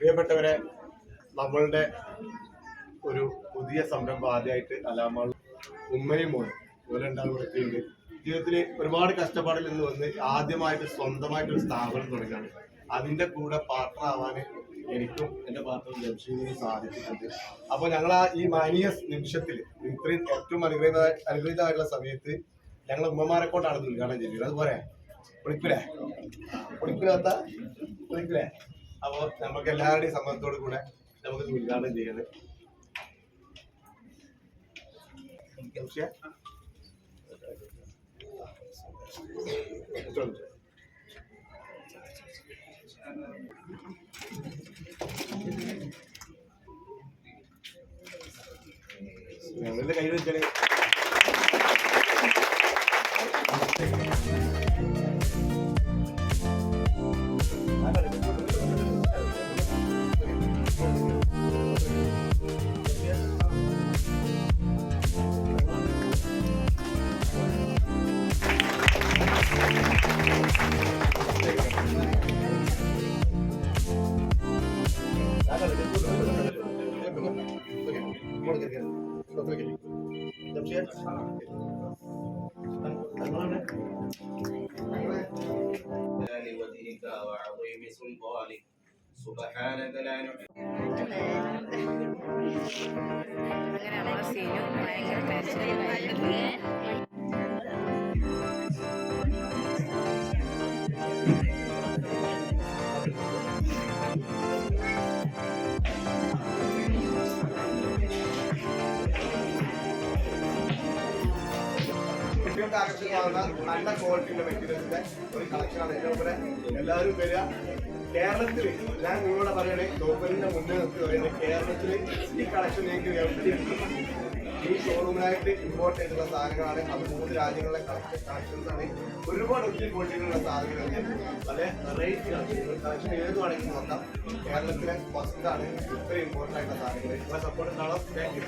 പ്രിയപ്പെട്ടവരെ, നമ്മളുടെ ഒരു പുതിയ സംരംഭം ആദ്യമായിട്ട് അലാമ ഉമ്മയും മോനും പോലെ ഉണ്ടാകുമ്പോഴത്തേക്ക് ജീവിതത്തിൽ ഒരുപാട് കഷ്ടപ്പാടിൽ നിന്ന് വന്ന് ആദ്യമായിട്ട് സ്വന്തമായിട്ടൊരു സ്ഥാപനം തുടങ്ങുകയാണ്. അതിന്റെ കൂടെ പാർട്ണർ ആവാൻ എനിക്കും എന്റെ പാർട്ണർ ജംഷീദിനും സാധിച്ചിട്ടുണ്ട്. അപ്പോൾ ഞങ്ങൾ ഈ മാനിയ നിമിഷത്തിൽ ഇത്രയും ഏറ്റവും അനുഗ്രഹീതമായിട്ടുള്ള സമയത്ത് ഞങ്ങൾ ഉമ്മമാരെ കൊണ്ടാണ് ഉദ്ഘാടനം ചെയ്യുന്നത്. അതുപോലെ വിളിക്കൂലേ. അപ്പോൾ നമുക്ക് എല്ലാവരുടെയും സമ്മതത്തോടു കൂടെ നമുക്ക് ഉദ്ഘാടനം ചെയ്യണം. ഞങ്ങളുടെ കയ്യിൽ വെച്ചാല് لوجهك وعظيم سلطانك سبحانك لا നല്ല ക്വാളിറ്റിയുള്ള മെറ്റീരിയൽസിന്റെ ഒരു കളക്ഷനാണ്. ഇതിലൂടെ എല്ലാവരും വരിക. കേരളത്തിൽ ഞാൻ നിങ്ങളോട് പറയണേ, ടോപ്പലിന്റെ മുന്നേ നിർത്തി പറയുന്നത് കേരളത്തിൽ ഈ കളക്ഷൻ നിങ്ങൾക്ക് ഈ ഷോറൂമിനായിട്ട് ഇമ്പോർട്ട് ചെയ്തിട്ടുള്ള സാധനങ്ങളാണ്. അത് 3 രാജ്യങ്ങളിലെ കളക്ഷൻസ് ആണ്. ഒരുപാട് ഒത്തിരി ക്വാളിറ്റിയിലുള്ള സാധനങ്ങൾ പല വെറൈറ്റിയാണ്. കളക്ഷൻ ഏത് വേണമെങ്കിലും നോക്കാം. കേരളത്തിലെ ഫസ്റ്റ് ആണ് ഇത്രയും ഇമ്പോർട്ടൻ്റ് ആയിട്ടുള്ള സാധനങ്ങൾ. നിങ്ങളെ സപ്പോർട്ട് ഉണ്ടാവും. Thank you.